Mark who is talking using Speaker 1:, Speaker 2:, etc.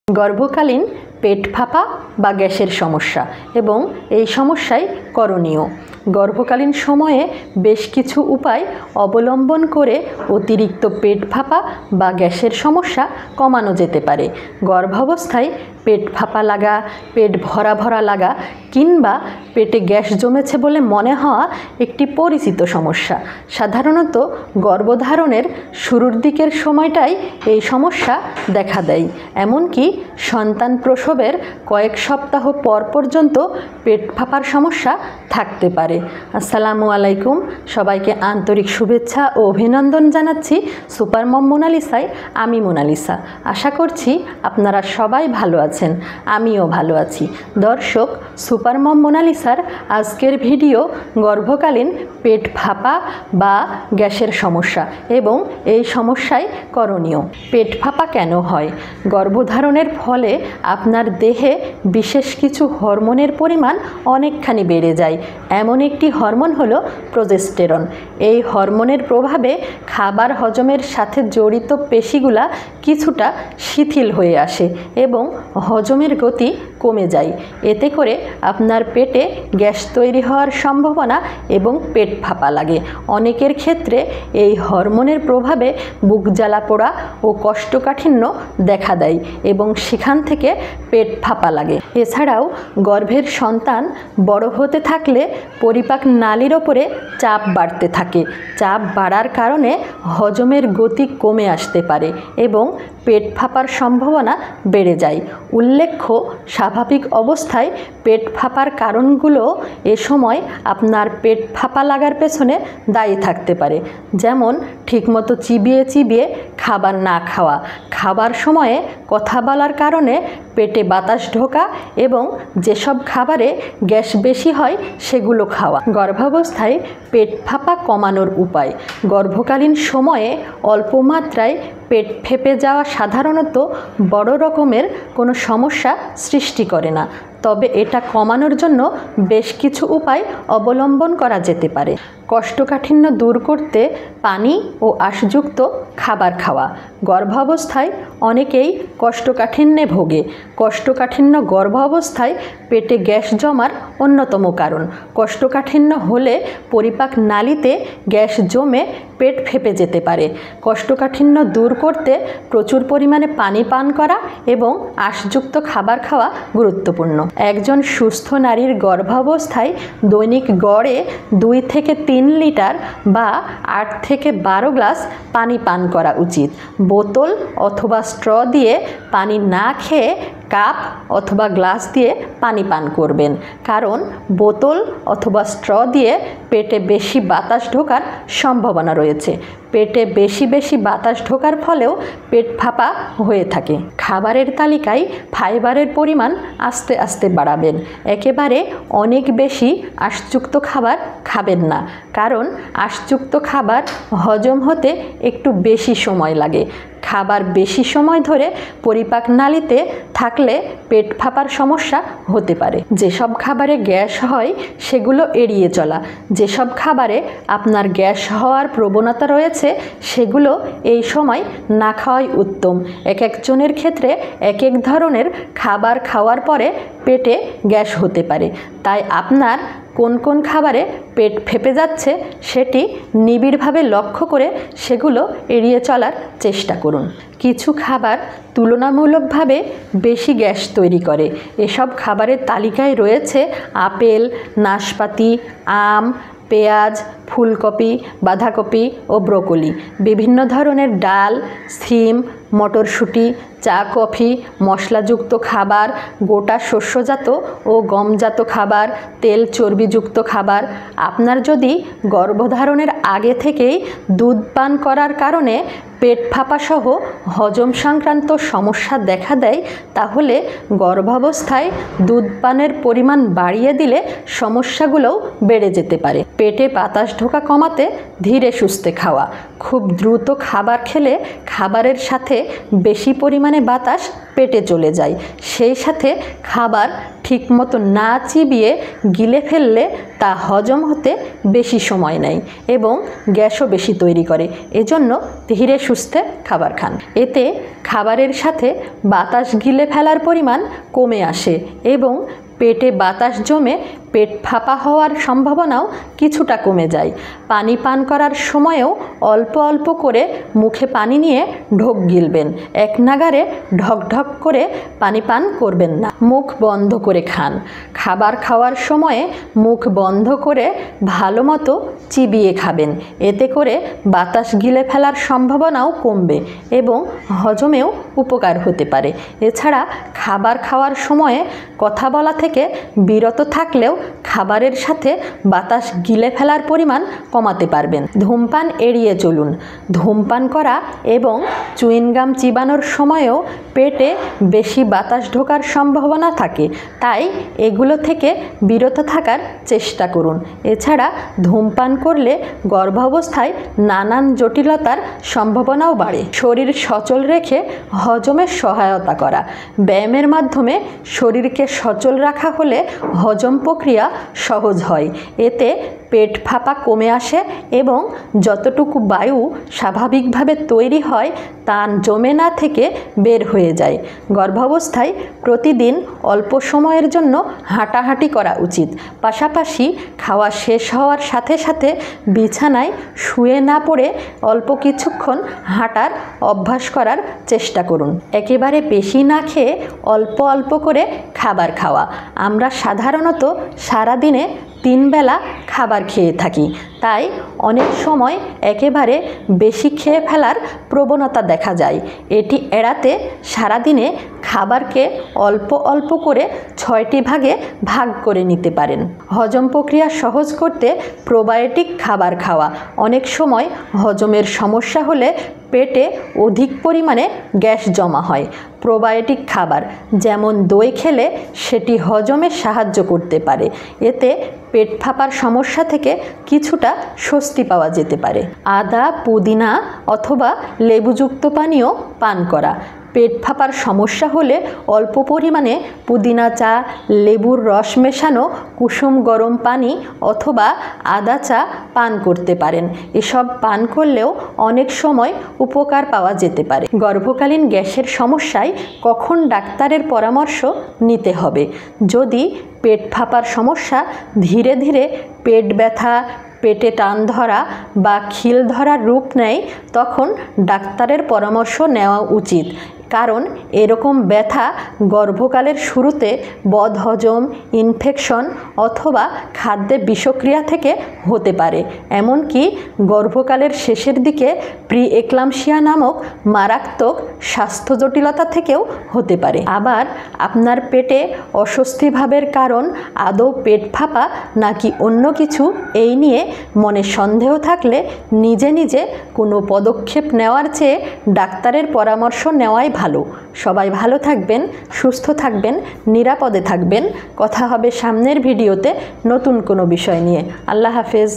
Speaker 1: গর্ভকালীন পেট ফাঁপা বা গ্যাসের সমস্যা এবং এই সমস্যায় করণীয়। গর্ভকালীন সময়ে বেশ কিছু উপায় অবলম্বন করে অতিরিক্ত পেট ফাঁপা বা গ্যাসের সমস্যা কমানো যেতে পারে। গর্ভাবস্থায় পেট ফাঁপা লাগা, পেট ভরা ভরা লাগা কিংবা পেটে গ্যাস জমেছে বলে মনে হওয়া একটি পরিচিত সমস্যা। সাধারণত গর্ভধারণের শুরুর দিকের সময়টাই এই সমস্যা দেখা দেয়। এমনকি সন্তান প্রসবের কয়েক সপ্তাহ পর পর্যন্ত পেট ফাঁপার সমস্যা থাকতে পারে। আসসালামু আলাইকুম, সবাইকে আন্তরিক শুভেচ্ছা ও অভিনন্দন জানাচ্ছি সুপার মম মোনালিসায়। আমি মোনালিসা। আশা করছি আপনারা সবাই ভালো আছেন, আমিও ভালো আছি। দর্শক, সুপার মম মোনালিসার আজকের ভিডিও গর্ভকালীন পেট ফাঁপা বা গ্যাসের সমস্যা এবং এই সমস্যায় করণীয়। পেট ফাঁপা কেন হয়? গর্ভধারণের ফলে আপনার দেহে বিশেষ কিছু হরমোনের পরিমাণ অনেকখানি বেড়ে যায়। এমন একটি হরমোন হলো প্রজেস্টেরন। এই হরমোনের প্রভাবে খাবার হজমের সাথে জড়িত পেশিগুলা কিছুটা শিথিল হয়ে আসে এবং হজমের গতি কমে যায়। এতে করে আপনার পেটে গ্যাস তৈরি হওয়ার সম্ভাবনা এবং পেট ফাঁপা লাগে। অনেকের ক্ষেত্রে এই হরমোনের প্রভাবে বুক জ্বালা পোড়া ও কোষ্ঠকাঠিন্য দেখা দেয় এবং সেখান থেকে পেট ফাঁপা লাগে। এছাড়াও গর্ভের সন্তান বড় হতে থাকলে পরিপাক নালীর ওপরে চাপ বাড়তে থাকে। চাপ বাড়ার কারণে হজমের গতি কমে আসতে পারে এবং পেট ফাঁপার সম্ভাবনা বেড়ে যায়। উল্লেখ্য, স্বাভাবিক অবস্থায় পেট ফাঁপার কারণগুলো এ সময় আপনার পেট ফাঁপা লাগার পেছনে দায়ী থাকতে পারে। যেমন ঠিকমতো চিবিয়ে চিবিয়ে খাবার না খাওয়া, খাবার সময়ে কথা বলার কারণে পেটে বাতাস ঢোকা এবং যেসব খাবারে গ্যাস বেশি হয় সেগুলো খাওয়া। গর্ভাবস্থায় পেট ফাঁপা কমানোর উপায়। গর্ভকালীন সময়ে অল্প মাত্রায় পেট ফেঁপে যাওয়া সাধারণত বড় রকমের কোনো সমস্যা সৃষ্টি করে না, তবে এটা কমানোর জন্য বেশ কিছু উপায় অবলম্বন করা যেতে পারে। কোষ্ঠকাঠিন্য দূর করতে পানি ও আঁশযুক্ত খাবার খাওয়া। গর্ভাবস্থায় অনেকেই কোষ্ঠকাঠিন্যে ভোগে। কোষ্ঠকাঠিন্য গর্ভাবস্থায় পেটে গ্যাস জমার অন্যতম কারণ। কোষ্ঠকাঠিন্য হলে পরিপাক নালীতে গ্যাস জমে পেট ফেঁপে যেতে পারে। কোষ্ঠকাঠিন্য দূর করতে প্রচুর পরিমাণে পানি পান করা এবং আঁশযুক্ত খাবার খাওয়া গুরুত্বপূর্ণ। একজন সুস্থ নারীর গর্ভাবস্থায় দৈনিক গড়ে 2 থেকে 3 লিটার বা 8 থেকে 12 গ্লাস পানি পান করা উচিত। বোতল অথবা স্ট্র দিয়ে পানি না খেয়ে কাপ অথবা গ্লাস দিয়ে পানি পান করবেন, কারণ বোতল অথবা স্ট্র দিয়ে পেটে বেশি বাতাস ঢোকার সম্ভাবনা রয়েছে। পেটে বেশি বেশি বাতাস ঢোকার ফলেও পেট ফাঁপা হয়ে থাকে। খাবারের তালিকায় ফাইবারের পরিমাণ আস্তে আস্তে বাড়াবেন। একেবারে অনেক বেশি আঁশযুক্ত খাবার খাবেন না, কারণ আঁশযুক্ত খাবার হজম হতে একটু বেশি সময় লাগে। খাবার বেশি সময় ধরে পরিপাক নালীতে থাকলে পেট ফাঁপার সমস্যা হতে পারে। যেসব খাবারে গ্যাস হয় সেগুলো এড়িয়ে চলা। যেসব খাবারে আপনার গ্যাস হওয়ার প্রবণতা রয়েছে সেগুলো এই সময় না খাওয়াই উত্তম। এক একজনের ক্ষেত্রে এক এক ধরনের খাবার খাওয়ার পরে পেটে গ্যাস হতে পারে। তাই আপনার কোন কোন খাবারে পেট ফেঁপে যাচ্ছে সেটি নিবিড়ভাবে লক্ষ্য করে সেগুলো এড়িয়ে চলার চেষ্টা করুন। কিছু খাবার তুলনামূলকভাবে বেশি গ্যাস তৈরি করে। এসব খাবারের তালিকায় রয়েছে আপেল, নাশপাতি, আম, পেঁয়াজ, ফুলকপি, বাঁধাকপি ও ব্রোকলি। বিভিন্ন ধরনের ডাল, সিম, মটরশুঁটি, চা, কফি, মশলাযুক্ত খাবার, গোটা শস্যজাত ও গমজাত খাবার, তেল চর্বিযুক্ত খাবার। আপনার যদি গর্ভধারণের আগে থেকেই দুধ পান করার কারণে পেট ফাঁপাসহ হজম সংক্রান্ত সমস্যা দেখা দেয়, তাহলে গর্ভাবস্থায় দুধ পানের পরিমাণ বাড়িয়ে দিলে সমস্যাগুলোও বেড়ে যেতে পারে। পেটে বাতাস ঢোকা কমাতে ধীরে সুস্থে খাওয়া। খুব দ্রুত খাবার খেলে খাবারের সাথে সাথে বেশি পরিমাণে বাতাস পেটে চলে যায়। সেই সাথে খাবার ঠিকমতো না চিবিয়ে গিলে ফেললে তা হজম হতে বেশি সময় নেয় এবং গ্যাসও বেশি তৈরি করে। এজন্য ধীরে সুস্থে খাবার খান। এতে খাবারের সাথে বাতাস গিলে ফেলার পরিমাণ কমে আসে এবং পেটে বাতাস জমে পেট ফাঁপা হওয়ার সম্ভাবনাও কিছুটা কমে যায়। পানি পান করার সময়ও অল্প অল্প করে মুখে পানি নিয়ে ঢোক গিলবেন। এক নাগাড়ে ঢক ঢক করে পানি পান করবেন না। মুখ বন্ধ করে খান। খাবার খাওয়ার সময়ে মুখ বন্ধ করে ভালো মতো চিবিয়ে খাবেন। এতে করে বাতাস গিলে ফেলার সম্ভাবনাও কমবে এবং হজমেও উপকার হতে পারে। এছাড়া খাবার খাওয়ার সময়ে কথা বলা থেকে বিরত থাকলেও খাবারের সাথে বাতাস গিলে ফেলার পরিমাণ কমাতে পারবেন। ধূমপান এড়িয়ে চলুন। ধূমপান করা এবং চুইংগাম চিবানোর সময়েও পেটে বেশি বাতাস ঢোকার সম্ভাবনা থাকে, তাই এগুলো থেকে বিরত থাকার চেষ্টা করুন। এছাড়া ধূমপান করলে গর্ভাবস্থায় নানান জটিলতার সম্ভাবনাও বাড়ে। শরীর সচল রেখে হজমের সহায়তা করা। ব্যায়ামের মাধ্যমে শরীরকে সচল রাখা হলে হজম প্রক্রিয়া সহজ হয়। এতে পেট ফাঁপা কমে আসে এবং যতটুকু বায়ু স্বাভাবিকভাবে তৈরি হয় তা জমে না থেকে বের হয়ে যায়। গর্ভাবস্থায় প্রতিদিন অল্প সময়ের জন্য হাঁটাহাঁটি করা উচিত। পাশাপাশি খাওয়া শেষ হওয়ার সাথে সাথে বিছানায় শুয়ে না পড়ে অল্প কিছুক্ষণ হাঁটার অভ্যাস করার চেষ্টা করুন। একেবারে বেশি না খেয়ে অল্প অল্প করে খাবার খাওয়া। আমরা সাধারণত সারাদিনে 3 বেলা খাবার খেয়ে থাকি, তাই অনেক সময় একেবারে বেশি খেয়ে ফেলার প্রবণতা দেখা যায়। এটি এড়াতে সারাদিনে খাবারকে অল্প অল্প করে 6টি ভাগে ভাগ করে নিতে পারেন। হজম প্রক্রিয়া সহজ করতে প্রোবায়োটিক খাবার খাওয়া। অনেক সময় হজমের সমস্যা হলে পেটে অধিক পরিমাণে গ্যাস জমা হয়। প্রোবায়োটিক খাবার যেমন দই খেলে সেটি হজমে সাহায্য করতে পারে। এতে পেট ফাঁপার সমস্যা থেকে কিছুটা স্বস্তি পাওয়া যেতে পারে। আদা, পুদিনা অথবা লেবুযুক্ত পানীয় পান করা। পেট ফাঁপার সমস্যা হলে অল্প পরিমাণে পুদিনা চা, লেবুর রস মেশানো কুসুম গরম পানি অথবা আদা চা পান করতে পারেন। এসব পান করলেও অনেক সময় উপকার পাওয়া যেতে পারে। গর্ভকালীন গ্যাসের সমস্যায় কখন ডাক্তারের পরামর্শ নিতে হবে? যদি পেট ফাঁপার সমস্যা ধীরে ধীরে পেট ব্যথা, পেটে টান ধরা বা খিল ধরার রূপ নেয় তখন ডাক্তারের পরামর্শ নেওয়া উচিত। কারণ এরকম ব্যথা গর্ভকালের শুরুতে বদহজম, ইনফেকশন অথবা খাদ্যে বিষক্রিয়া থেকে হতে পারে। এমনকি গর্ভকালের শেষের দিকে প্রি-এক্লাম্পসিয়া নামক মারাত্মক স্বাস্থ্য জটিলতা থেকেও হতে পারে। আবার আপনার পেটে অস্বস্তি ভাবের কারণ আদৌ পেট ফাঁপা নাকি অন্য কিছু, এই নিয়ে মনে সন্দেহ থাকলে নিজে নিজে কোনো পদক্ষেপ নেওয়ার চেয়ে ডাক্তারের পরামর্শ নেওয়াই ভালো। সবাই ভালো থাকবেন, সুস্থ থাকবেন, নিরাপদে থাকবেন। কথা হবে সামনের ভিডিওতে নতুন কোনো বিষয় নিয়ে। আল্লাহ হাফেজ।